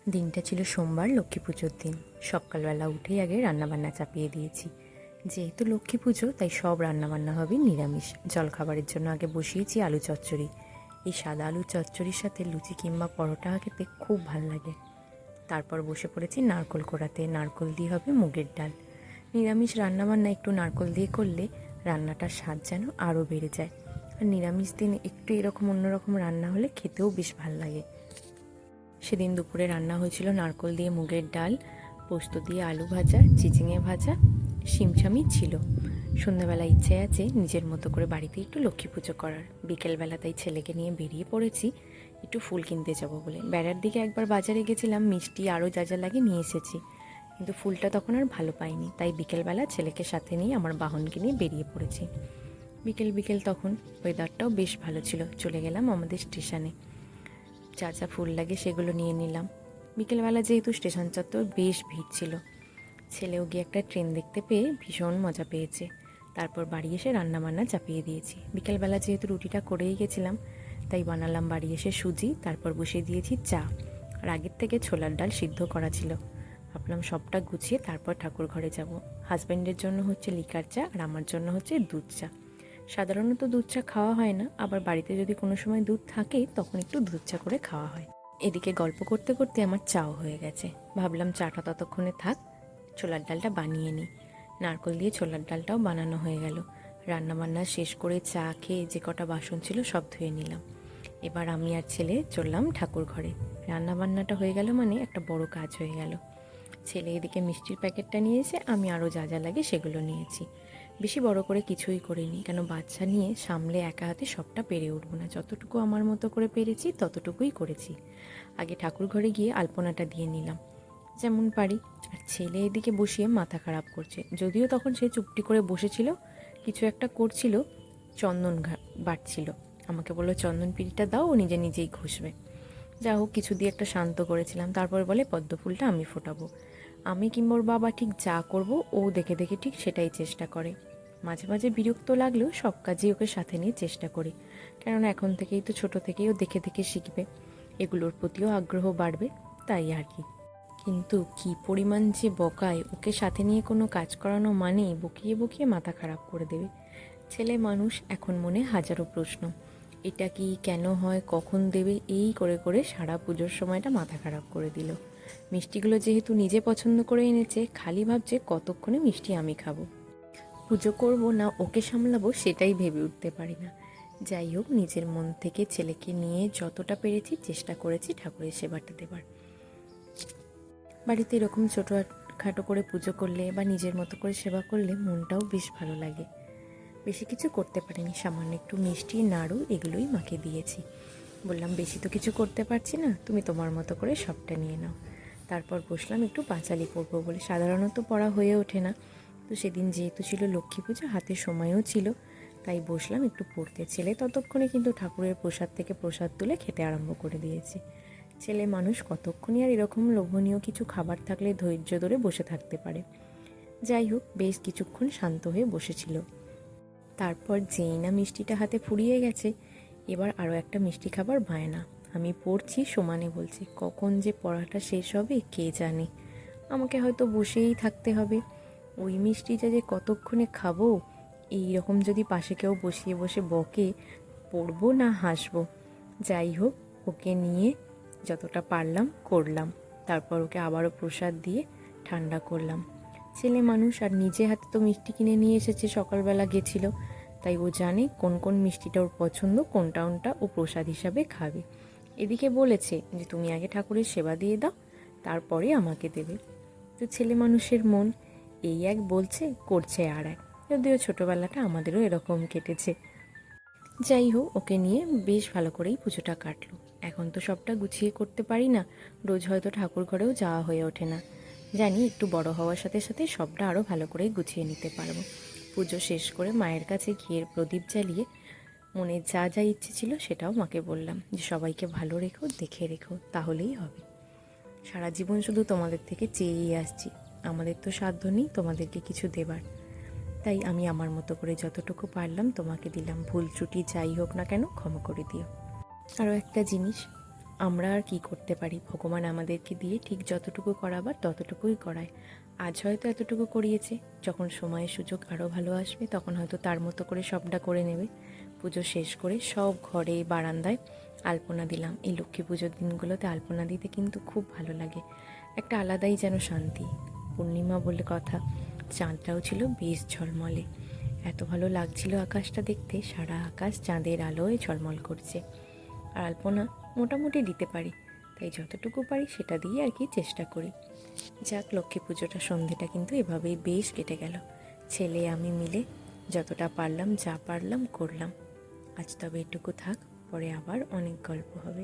দিনটা ছিল সোমবার, লক্ষ্মী পুজোর দিন। সকালবেলা উঠেই আগে রান্নাবান্না চাপিয়ে দিয়েছি। যেহেতু লক্ষ্মী পুজো তাই সব রান্নাবান্না হবে নিরামিষ। জলখাবারের জন্য আগে বসিয়েছি আলু চচ্চড়ি। এই সাদা আলু চচ্চড়ির সাথে লুচি কিংবা পরোটা খেতে খুব ভাল লাগে। তারপর বসে পড়েছি নারকোল কোড়াতে। নারকোল দিয়ে হবে মুগের ডাল। নিরামিষ রান্নাবান্না একটু নারকোল দিয়ে করলে রান্নাটার স্বাদ যেন আরও বেড়ে যায়। আর নিরামিষ দিনে একটু এরকম অন্যরকম রান্না হলে খেতেও বেশ ভাল লাগে। সেদিন দুপুরে রান্না হয়েছিল নারকোল দিয়ে মুগের ডাল, পোস্ত দিয়ে আলু ভাজা, চিচিঙে ভাজা, শিমছামি ছিল। সন্ধ্যাবেলা ইচ্ছে আছে নিজের মতো করে বাড়িতে একটু লক্ষ্মী পুজো করার। বিকেলবেলা তাই ছেলেকে নিয়ে বেরিয়ে পড়েছি একটু ফুল কিনতে যাব বলে। বেড়ার দিকে একবার বাজারে গেছিলাম, মিষ্টি আরও যা যা লাগে নিয়ে এসেছি, কিন্তু ফুলটা তখন আর ভালো পাইনি। তাই বিকেলবেলা ছেলেকে সাথে নিয়ে আমার বাহনকে নিয়ে বেরিয়ে পড়েছি। বিকেল বিকেল তখন ওয়েদারটাও বেশ ভালো ছিল। চলে গেলাম আমাদের স্টেশনে। যা যা ফুল লাগে সেগুলো নিয়ে নিলাম। বিকেলবেলা যেহেতু স্টেশন চত্বর বেশ ভিড় ছিল, ছেলেও গিয়ে একটা ট্রেন দেখতে পেয়ে ভীষণ মজা পেয়েছে। তারপর বাড়ি এসে রান্নাবান্না চাপিয়ে দিয়েছি। বিকেলবেলা যেহেতু রুটিটা করেই গেছিলাম, তাই বানালাম বাড়ি এসে সুজি। তারপর বসিয়ে দিয়েছি চা। আর আগের থেকে ছোলার ডাল সিদ্ধ করা ছিল। ভাবলাম সবটা গুছিয়ে তারপর ঠাকুর ঘরে যাব। হাজব্যান্ডের জন্য হচ্ছে লিকার চা, আর আমার জন্য হচ্ছে দুধ চা। সাধারণত দুধ চা খাওয়া হয় না, আবার বাড়িতে যদি কোনো সময় দুধ থাকে তখন একটু দুধ চা করে খাওয়া হয়। এদিকে গল্প করতে করতে আমার চাও হয়ে গেছে। ভাবলাম চাটা ততক্ষণে থাক, ছোলার ডালটা বানিয়ে নিই। নারকোল দিয়ে ছোলার ডালটাও বানানো হয়ে গেল। রান্নাবান্না শেষ করে চা খেয়ে যে কটা বাসন ছিল সব ধুয়ে নিলাম। এবার আমি আর ছেলে চললাম ঠাকুর ঘরে। রান্নাবান্নাটা হয়ে গেল মানে একটা বড় কাজ হয়ে গেল। ছেলে এদিকে মিষ্টির প্যাকেটটা নিয়েছে, আমি আরও যা যা লাগে সেগুলো নিয়েছি। বেশি বড় করে কিছুই করিনি, কেন বাচ্চা নিয়ে সামলে একা হাতে সবটা পেরে উঠবো না। যতটুকু আমার মতো করে পেরেছি ততটুকুই করেছি। আগে ঠাকুর ঘরে গিয়ে আলপনাটা দিয়ে নিলাম যেমন পারি। আর ছেলে এদিকে বসিয়ে মাথা খারাপ করছে। যদিও তখন সে চুপটি করে বসেছিল, কিছু একটা করছিল, চন্দন বাটছিল। আমাকে বললো চন্দন পিড়িটা দাও, ও নিজে নিজেই ঘষবে। যা হোক কিছু দিয়ে একটা শান্ত করেছিলাম। তারপর বলে পদ্ম ফুলটা আমি ফোটাবো। আমি কিংবা ওর বাবা ঠিক যা করব ও দেখে দেখে ঠিক সেটাই চেষ্টা করে। মাঝে মাঝে বিরক্ত লাগলেও সব কাজেই ওকে সাথে নিয়ে চেষ্টা করি, কেননা এখন থেকেই তো ছোট থেকেই ও দেখে দেখে শিখবে, এগুলোর প্রতিও আগ্রহ বাড়বে, তাই আর কি। কিন্তু কি পরিমাণ যে বকায়, ওকে সাথে নিয়ে কোনো কাজ করানো মানেই বকিয়ে বকিয়ে মাথা খারাপ করে দেবে। ছেলে মানুষ, এখন মনে হাজারো প্রশ্ন। এটা কি, কেন হয়, কখন দেবে, এই করে করে সারা পুজোর সময়টা মাথা খারাপ করে দিল। মিষ্টিগুলো যেহেতু নিজে পছন্দ করে এনেছে, খালি ভাবছে কতক্ষণে মিষ্টি আমি খাবো। পুজো করব না ওকে সামলাবো সেটাই ভেবে উঠতে পারি না। যাই হোক, নিজের মন থেকে ছেলেকে নিয়ে যতটা পেরেছি চেষ্টা করেছি ঠাকুরের সেবাটা দেবার। বাড়িতে এরকম ছোটোখাটো করে পুজো করলে বা নিজের মতো করে সেবা করলে মনটাও বেশ ভালো লাগে। বেশি কিছু করতে পারিনি, সামান্য একটু মিষ্টি, নাড়ু এগুলোই মাকে দিয়েছি। বললাম বেশি তো কিছু করতে পারছি না, তুমি তোমার মতো করে সবটা নিয়ে নাও। তারপর বসলাম একটু পাঁচালি পড়বো বলে। সাধারণত পড়া হয়ে ওঠে না, তো সেদিন যেহেতু ছিল লক্ষ্মী পুজো, হাতে সময়ও ছিল, তাই বসলাম একটু পড়তে। ছেলে ততক্ষণে কিন্তু ঠাকুরের প্রসাদ থেকে প্রসাদ তুলে খেতে আরম্ভ করে দিয়েছে। ছেলে মানুষ, কতক্ষণই আর এরকম লোভনীয় কিছু খাবার থাকলে ধৈর্য ধরে বসে থাকতে পারে। যাই হোক, বেশ কিছুক্ষণ শান্ত হয়ে বসেছিল। তারপর যেই না মিষ্টিটা হাতে ফুরিয়ে গেছে, এবার আরও একটা মিষ্টি খাবার বায়না। আমি পড়ছি, সমানে বলছি, কখন যে পড়াটা শেষ হবে কে জানে। আমাকে হয়তো বসেই থাকতে হবে। ওই মিষ্টিটা যে কতক্ষণে খাবো, এই রকম যদি পাশে কেউ বসিয়ে বসে বকে, পড়বো না হাসবো। যাই হোক, ওকে নিয়ে যতটা পারলাম করলাম। তারপর ওকে আবারও প্রসাদ দিয়ে ঠান্ডা করলাম। ছেলে মানুষ, আর নিজে হাতে তো মিষ্টি কিনে নিয়ে এসেছে, সকালবেলা গেছিল, তাই ও জানে কোন কোন মিষ্টিটা ওর পছন্দ, কোনটা ও প্রসাদ হিসাবে খাবে। এদিকে বলেছে যে তুমি আগে ঠাকুরের সেবা দিয়ে দাও, তারপরে আমাকে দেবে। তো ছেলে মানুষের মন, এই এক বলছে, করছে আর এক। যদিও ছোটোবেলাটা আমাদেরও এরকম কেটেছে। যাই হোক, ওকে নিয়ে বেশ ভালো করেই পুজোটা কাটলো। এখন তো সবটা গুছিয়ে করতে পারি না, রোজ হয়তো ঠাকুর ঘরেও যাওয়া হয়ে ওঠে না। জানি একটু বড় হওয়ার সাথে সাথে সবটা আরও ভালো করেই গুছিয়ে নিতে পারবো। পুজো শেষ করে মায়ের কাছে গিয়ে প্রদীপ জ্বালিয়ে মনে যা যা ইচ্ছে ছিল সেটাও মাকে বললাম, যে সবাইকে ভালো রেখো, দেখে রেখো, তাহলেই হবে। সারা জীবন শুধু তোমাদের থেকে চেয়েই আসছি, আমাদের তো সাধ্য নেই তোমাদেরকে কিছু দেবার, তাই আমি আমার মতো করে যতটুকু পারলাম তোমাকে দিলাম। ভুল ত্রুটি যাই হোক না কেন ক্ষমা করে দিও। আরও একটা জিনিস, আমরা আর কি করতে পারি, ভগবান আমাদেরকে দিয়ে ঠিক যতটুকু করাবার ততটুকুই করায়। আজ হয়তো এতটুকু করিয়েছে, যখন সময়ের সুযোগ আরও ভালো আসবে তখন হয়তো তার মতো করে সবটা করে নেবে। পুজো শেষ করে সব ঘরে বারান্দায় আলপনা দিলাম। এই লক্ষ্মী পুজোর দিনগুলোতে আলপনা দিতে কিন্তু খুব ভালো লাগে, একটা আলাদাই যেন শান্তি। পূর্ণিমা বলে কথা, চাঁদটাও ছিল বেশ ঝলমলে, এত ভালো লাগছিল আকাশটা দেখতে, সারা আকাশ চাঁদের আলোয় ঝলমল করছে। আর আলপনা মোটামুটি দিতে পারি, তাই যতটুকু পারি সেটা দিয়ে আর কি চেষ্টা করি। যাক, লক্ষ্মী পুজোটা সন্ধেটা কিন্তু এভাবেই বেশ কেটে গেল। ছেলে আমি মিলে যতটা পারলাম যা পারলাম করলাম। আজ তবে এটুকু থাক, পরে আবার অনেক গল্প হবে।